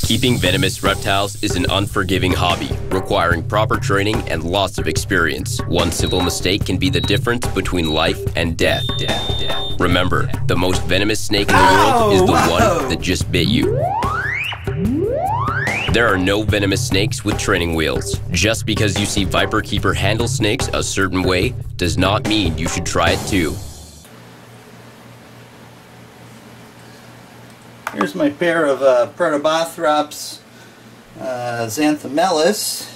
Keeping venomous reptiles is an unforgiving hobby, requiring proper training and lots of experience. One simple mistake can be the difference between life and death. Remember, the most venomous snake in the world is the one that just bit you. There are no venomous snakes with training wheels. Just because you see Viper Keeper handle snakes a certain way does not mean you should try it too. Here's my pair of Protobothrops xanthomelis.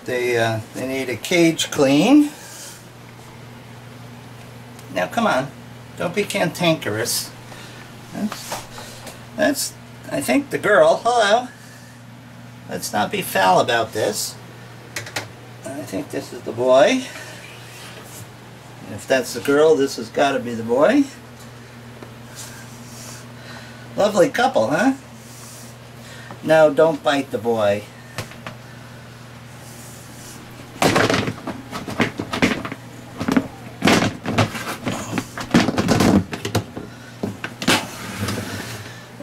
They need a cage clean. Now come on, don't be cantankerous. That's I think the girl. Hello. Let's not be foul about this. I think this is the boy. If that's the girl, this has got to be the boy. Lovely couple, huh? No, don't bite the boy.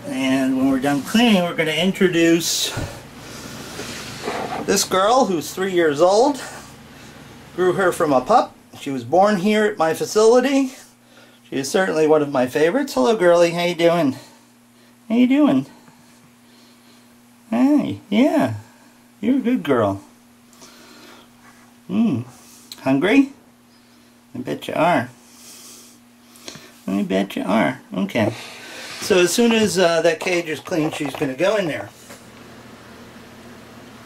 And when we're done cleaning, we're going to introduce this girl who's 3 years old. Grew her from a pup. She was born here at my facility. She is certainly one of my favorites. Hello, girlie. How you doing? How you doing? Hey, yeah. You're a good girl. Hungry? I bet you are. I bet you are. Okay. So as soon as that cage is clean, she's going to go in there.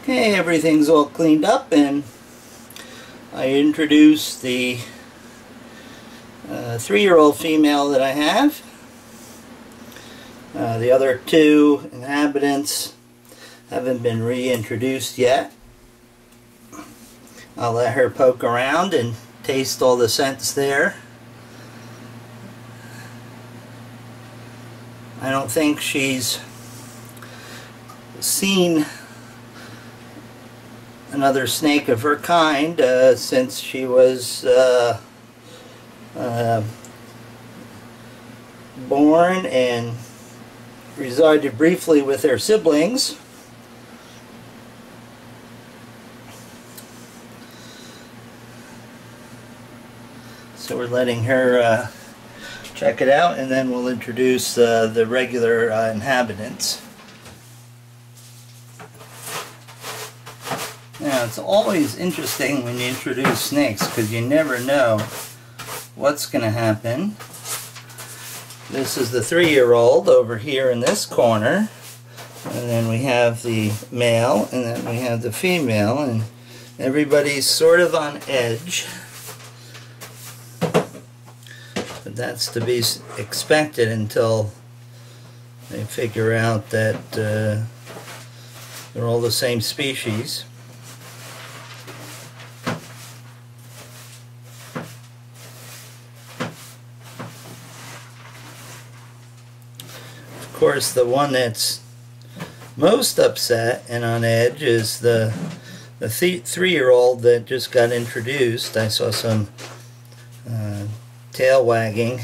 Okay, everything's all cleaned up, and I introduced the 3-year-old female that I have. The other 2 inhabitants haven't been reintroduced yet. I'll let her poke around and taste all the scents there. I don't think she's seen another snake of her kind since she was born and resided briefly with her siblings. So we're letting her check it out, and then we'll introduce the regular inhabitants. Now, it's always interesting when you introduce snakes because you never know what's going to happen. This is the 3-year-old over here in this corner, and then we have the male, and then we have the female, and everybody's sort of on edge. But that's to be expected until they figure out that they're all the same species. Of course, the one that's most upset and on edge is the 3-year-old that just got introduced. I saw some tail wagging.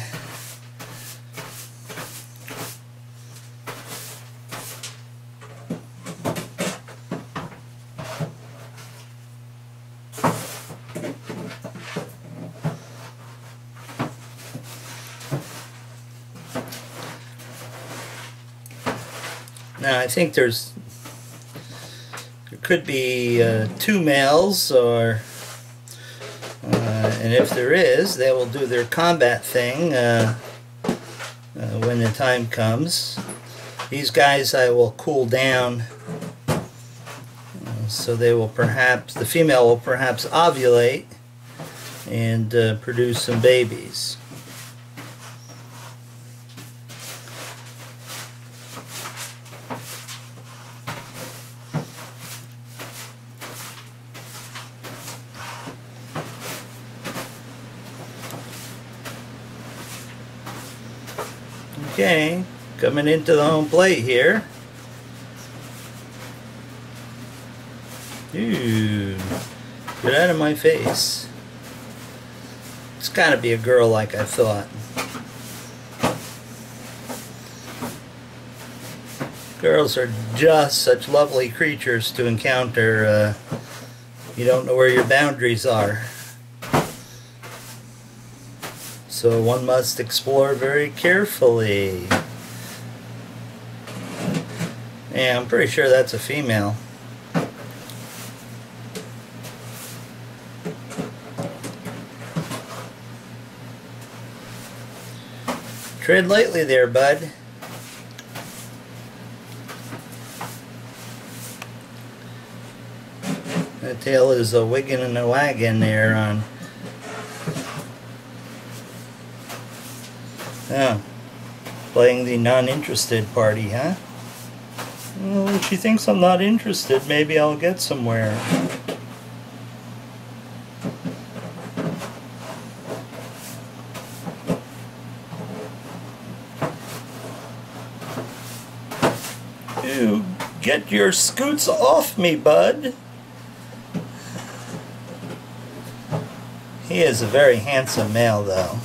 Now I think there could be 2 males, or and if there is, they will do their combat thing when the time comes. These guys I will cool down, so they will the female will perhaps ovulate and produce some babies. Okay, coming into the home plate here. Ooh, get out of my face. It's gotta be a girl like I thought. Girls are just such lovely creatures to encounter. You don't know where your boundaries are. So one must explore very carefully. Yeah, I'm pretty sure that's a female. Tread lightly there, bud. That tail is a wiggin' and a waggin' there on. Oh, playing the non-interested party, huh? Well, she thinks I'm not interested. Maybe I'll get somewhere. You get your scoots off me, bud. He is a very handsome male, though.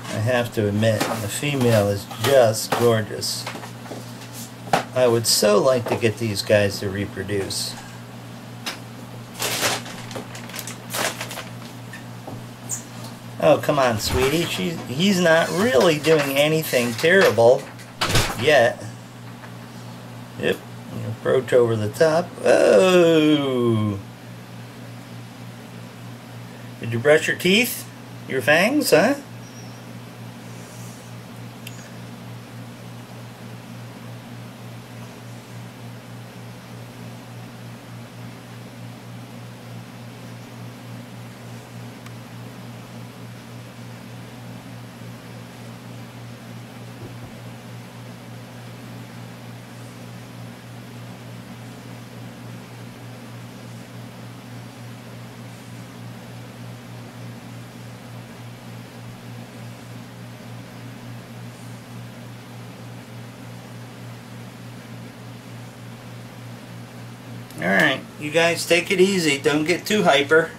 I have to admit, the female is just gorgeous. I would so like to get these guys to reproduce. Oh, come on, sweetie. He's not really doing anything terrible yet. Yep, you approach over the top. Oh! Did you brush your teeth? Your fangs, huh? Alright, you guys take it easy. Don't get too hyper.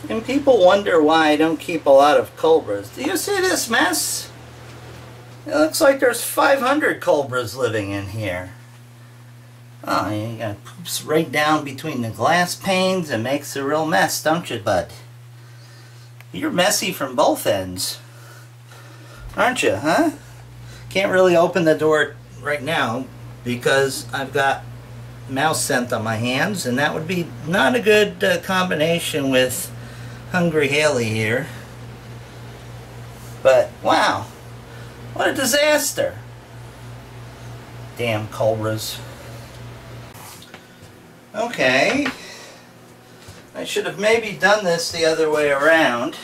And people wonder why I don't keep a lot of cobras. Do you see this mess? It looks like there's 500 cobras living in here. Oh, you got poops right down between the glass panes and makes a real mess, don't you, bud? You're messy from both ends. Aren't you, huh? Can't really open the door right now because I've got mouse scent on my hands, and that would be not a good combination with Hungry Haley here. But wow, what a disaster. Damn cobras. Okay, I should have maybe done this the other way around.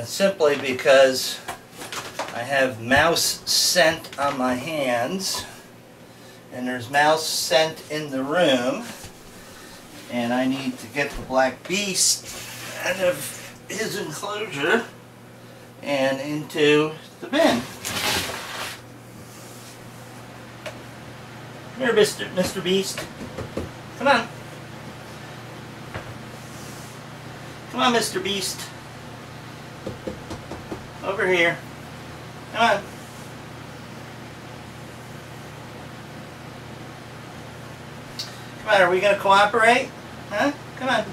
Simply because I have mouse scent on my hands, and there's mouse scent in the room, and I need to get the black beast out of his enclosure and into the bin. Come here, Mr. Beast. Come on. Come on, Mr. Beast. Over here. Come on. Come on, are we going to cooperate? Huh? Come on.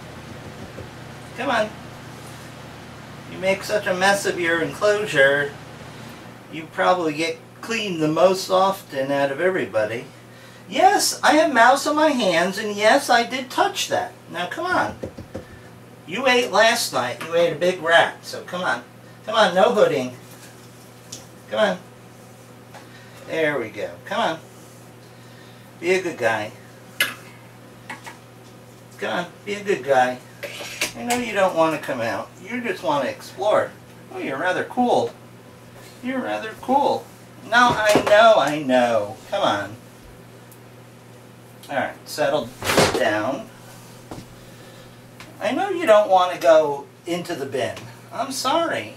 Come on. You make such a mess of your enclosure, you probably get cleaned the most often out of everybody. Yes, I have mouse on my hands, and yes, I did touch that. Now, come on. You ate last night. You ate a big rat, so come on. Come on, no hooding. Come on. There we go. Come on. Be a good guy. Come on, be a good guy. I know you don't want to come out. You just want to explore. Oh, you're rather cool. You're rather cool. No, I know. Come on. Alright, settle down. I know you don't want to go into the bin. I'm sorry.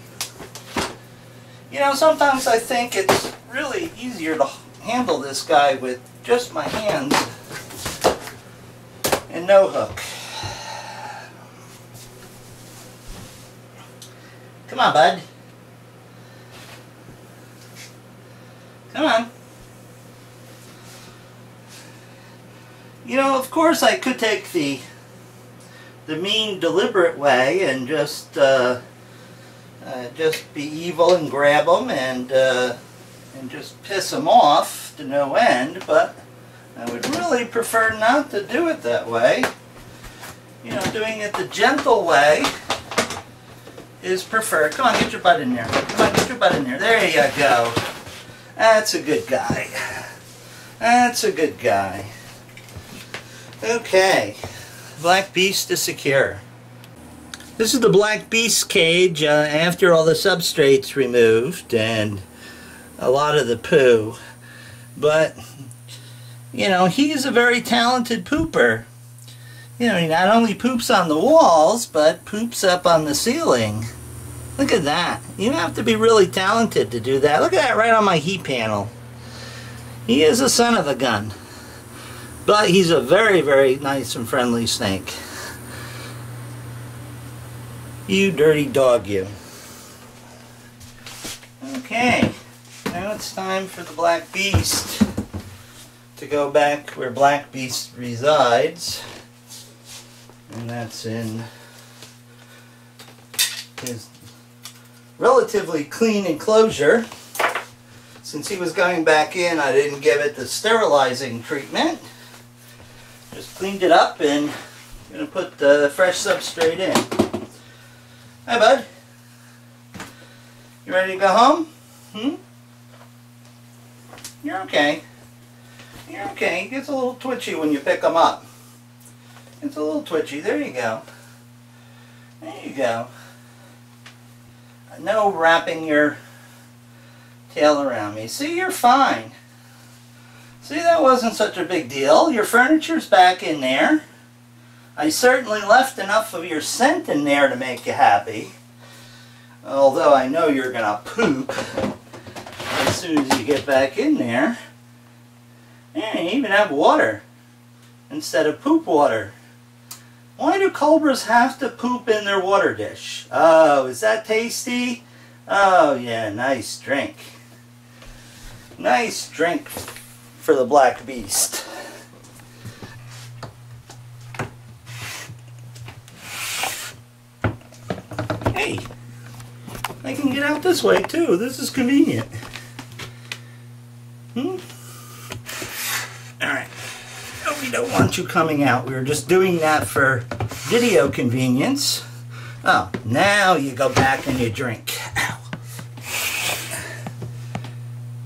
You know, sometimes I think it's really easier to handle this guy with just my hands and no hook. Come on, bud. Come on. You know, of course I could take the mean, deliberate way and just be evil and grab them and just piss them off to no end, but I would really prefer not to do it that way. You know, doing it the gentle way is preferred. Come on, get your butt in there. Come on, get your butt in there. There you go. That's a good guy. That's a good guy. Okay. Black Beast is secure. This is the Black Beast cage after all the substrate's removed and a lot of the poo. But, you know, he's a very talented pooper. You know, he not only poops on the walls, but poops up on the ceiling. Look at that. You have to be really talented to do that. Look at that right on my heat panel. He is a son of a gun. But he's a very, very nice and friendly snake. You dirty dog, you. Okay. Now it's time for the Black Beast to go back where Black Beast resides. And that's in his relatively clean enclosure. Since he was going back in, I didn't give it the sterilizing treatment. Just cleaned it up and I'm going to put the fresh substrate in. Hi, bud. You ready to go home? You're okay. You're okay. He gets a little twitchy when you pick him up. It's a little twitchy. There you go. There you go. No wrapping your tail around me. See, you're fine. See, that wasn't such a big deal. Your furniture's back in there. I certainly left enough of your scent in there to make you happy. Although I know you're gonna poop as soon as you get back in there. Yeah, you even have water instead of poop water. Why do cobras have to poop in their water dish? Oh, is that tasty? Oh yeah, nice drink. Nice drink for the Black Beast. Hey, I can get out this way too. This is convenient. Alright. Oh, we don't want you coming out. We were just doing that for video convenience. Oh, now you go back and you drink. Ow.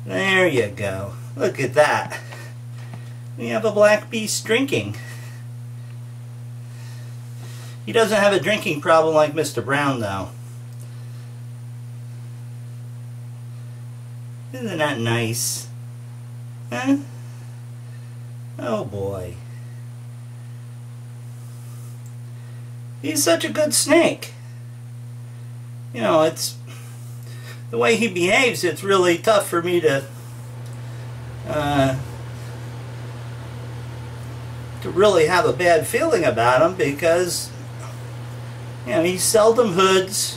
There you go. Look at that. We have a Black Beast drinking. He doesn't have a drinking problem like Mr. Brown, though. Isn't that nice? Huh? Oh boy. He's such a good snake. You know, it's the way he behaves, it's really tough for me to really have a bad feeling about him because, you know, he seldom hoods.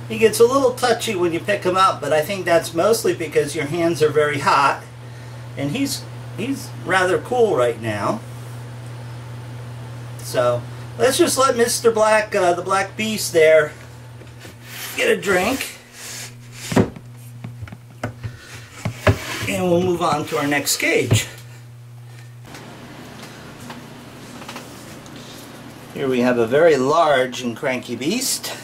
He gets a little touchy when you pick him up, but I think that's mostly because your hands are very hot, and he's rather cool right now. So let's just let Mr. Black, the Black Beast there, get a drink, and we'll move on to our next cage. Here we have a very large and cranky beast.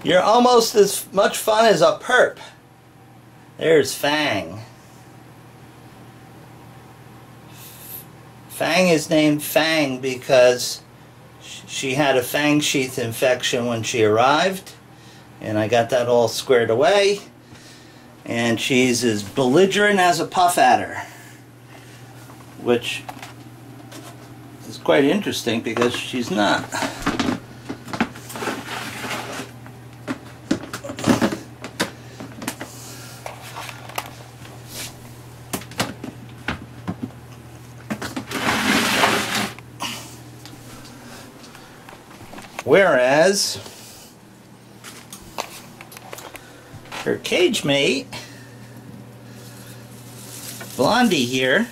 You're almost as much fun as a perp. There's Fang. Fang is named Fang because she had a fang sheath infection when she arrived, and I got that all squared away, and she's as belligerent as a puff adder, which is quite interesting because she's not. Whereas her cage mate, Blondie here,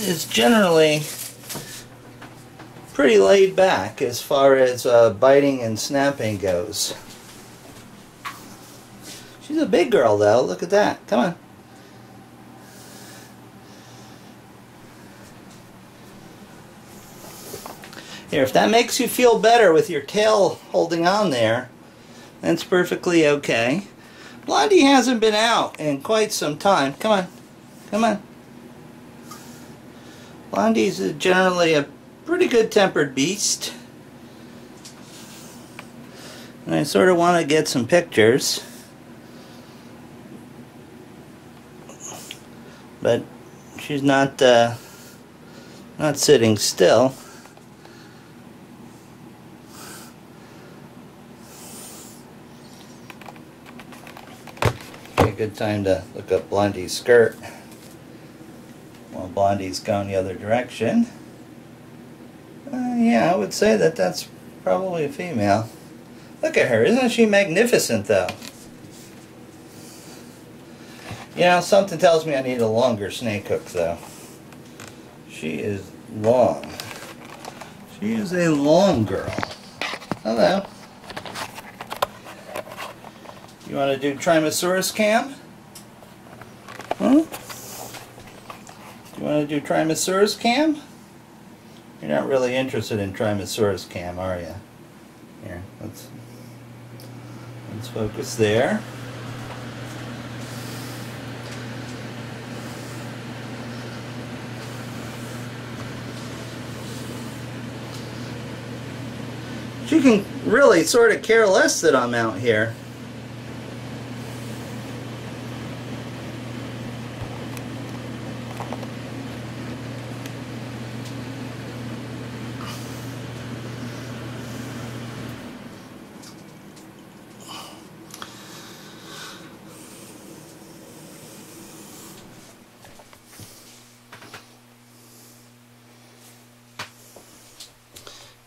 is generally pretty laid back as far as biting and snapping goes. She's a big girl though, look at that, come on. Here, if that makes you feel better with your tail holding on there, that's perfectly okay. Blondie hasn't been out in quite some time. Come on. Come on. Blondie's generally a pretty good-tempered beast. And I sort of want to get some pictures. But she's not sitting still. Good time to look up Blondie's skirt while Blondie's going the other direction. Yeah, I would say that that's probably a female. Look at her, isn't she magnificent though? You know, something tells me I need a longer snake hook though. She is long. She is a long girl. Hello. You want to do Trymosaurus cam? Huh? You want to do Trymosaurus cam? You're not really interested in Trymosaurus cam, are you? Here, let's focus there. She can really sort of care less that I'm out here.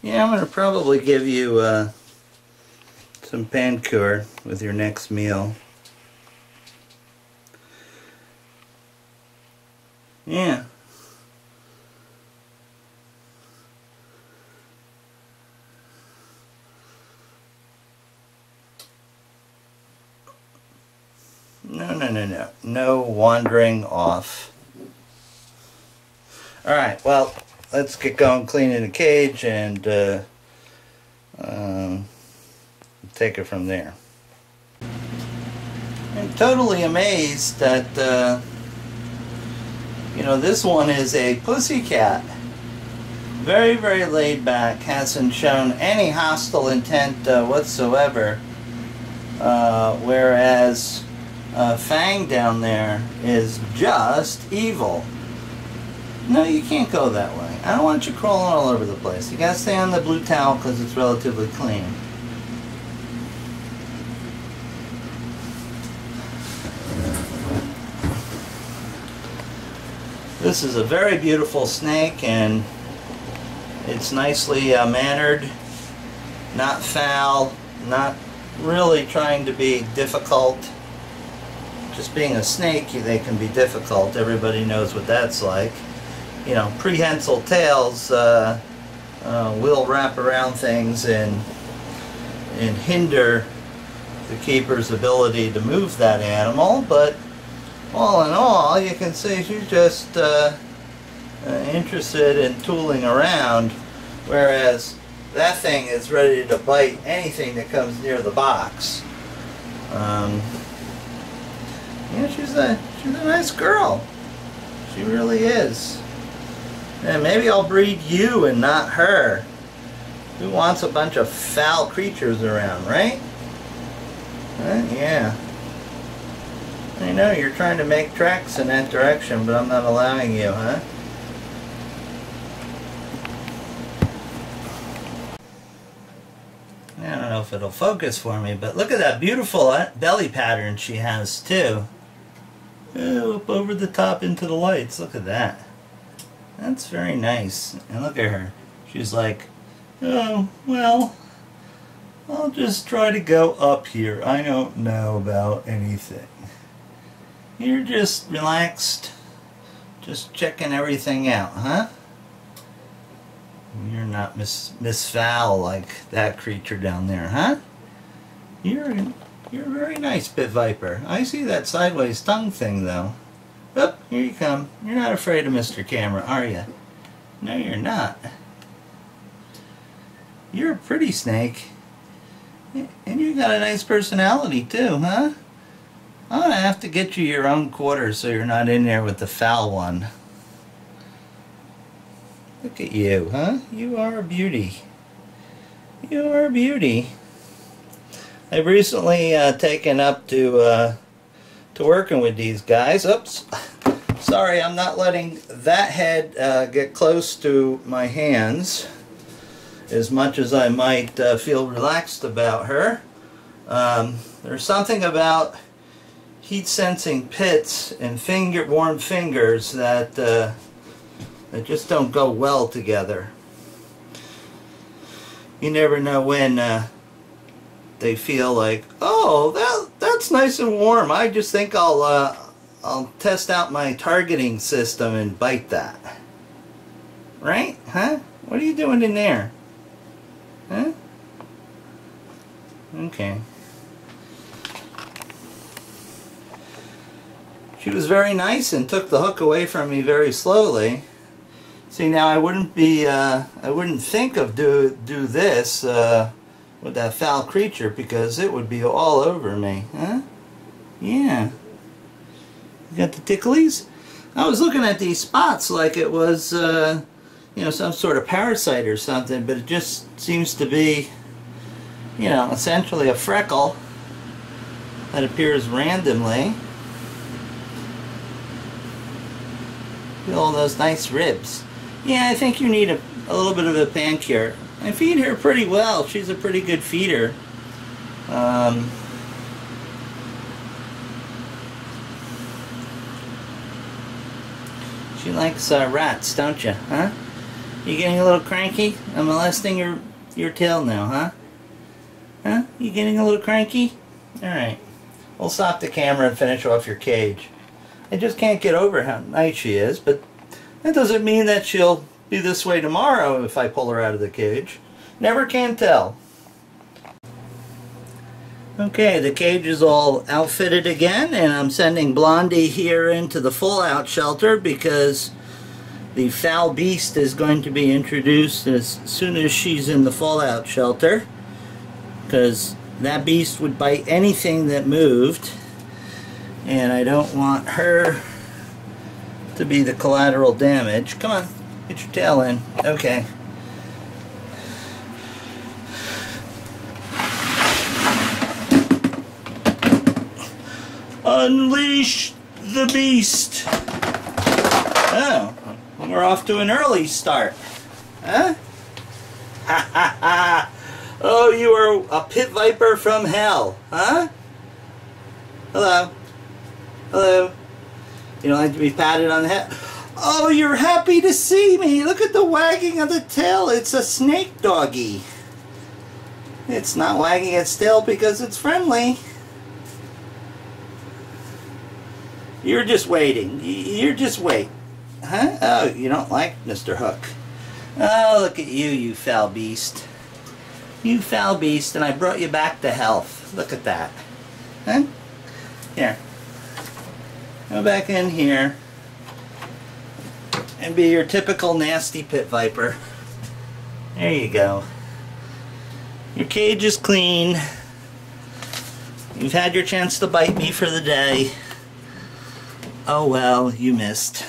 Yeah, I'm going to probably give you some pancure with your next meal. Yeah. No. No wandering off. Alright, well, let's get going cleaning the cage and take it from there. I'm totally amazed that, you know, this one is a pussycat. Very, very laid back, hasn't shown any hostile intent whatsoever, whereas Fang down there is just evil. No, you can't go that way. I don't want you crawling all over the place. You gotta stay on the blue towel because it's relatively clean. This is a very beautiful snake, and it's nicely mannered, not foul, not really trying to be difficult. Just being a snake, they can be difficult. Everybody knows what that's like. You know, prehensile tails will wrap around things and hinder the keeper's ability to move that animal, but all in all, you can see she's just interested in tooling around, whereas that thing is ready to bite anything that comes near the box. Yeah, she's a nice girl. She really is. And maybe I'll breed you and not her. Who wants a bunch of foul creatures around, right? Yeah. I know you're trying to make tracks in that direction, but I'm not allowing you, huh? I don't know if it'll focus for me, but look at that beautiful belly pattern she has, too. Oh, up over the top into the lights. Look at that. That's very nice. And look at her. She's like Oh, well, I'll just try to go up here. I don't know about anything. You're just relaxed, just checking everything out, huh? You're not Miss Fowl like that creature down there, huh? You're very nice, Pit Viper. I see that sideways tongue thing, though. Oop, here you come. You're not afraid of Mr. Camera, are you? No, you're not. You're a pretty snake. And you got a nice personality, too, huh? I'm gonna have to get you your own quarters so you're not in there with the foul one. Look at you, huh? You are a beauty. You are a beauty. I've recently taken up to working with these guys. Oops. Sorry, I'm not letting that head get close to my hands as much as I might feel relaxed about her. There's something about heat-sensing pits and warm fingers that just don't go well together. You never know when they feel like, oh, that's nice and warm. I just think I'll test out my targeting system and bite that. Right? Huh? What are you doing in there? Huh? Okay. She was very nice and took the hook away from me very slowly. See, now I wouldn't think of do this with that foul creature because it would be all over me, huh? Yeah. You got the ticklies? I was looking at these spots like it was, you know, some sort of parasite or something, but it just seems to be, you know, essentially a freckle that appears randomly. Look at all those nice ribs. Yeah, I think you need a little bit of a pancure. I feed her pretty well. She's a pretty good feeder. She likes rats, don't you? Huh? You getting a little cranky? I'm molesting your tail now, huh? Huh? You getting a little cranky? Alright. We'll stop the camera and finish off your cage. I just can't get over how nice she is, but that doesn't mean that she'll be this way tomorrow if I pull her out of the cage. Never can tell. Okay, the cage is all outfitted again, and I'm sending Blondie here into the full-out shelter because the foul beast is going to be introduced as soon as she's in the full-out shelter, because that beast would bite anything that moved, and I don't want her to be the collateral damage. Come on, get your tail in. Okay. Unleash the beast. Oh, we're off to an early start. Huh? Ha ha ha. Oh, you are a pit viper from hell. Huh? Hello. Hello. You don't like to be patted on the head? Oh, you're happy to see me. Look at the wagging of the tail. It's a snake doggy. It's not wagging its tail because it's friendly. You're just waiting. You're just wait. Huh? Oh, you don't like Mr. Hook. Oh, look at you, you foul beast. You foul beast, and I brought you back to health. Look at that. Huh? Here. Go back in here and be your typical nasty pit viper. There you go. Your cage is clean. You've had your chance to bite me for the day. Oh well, you missed.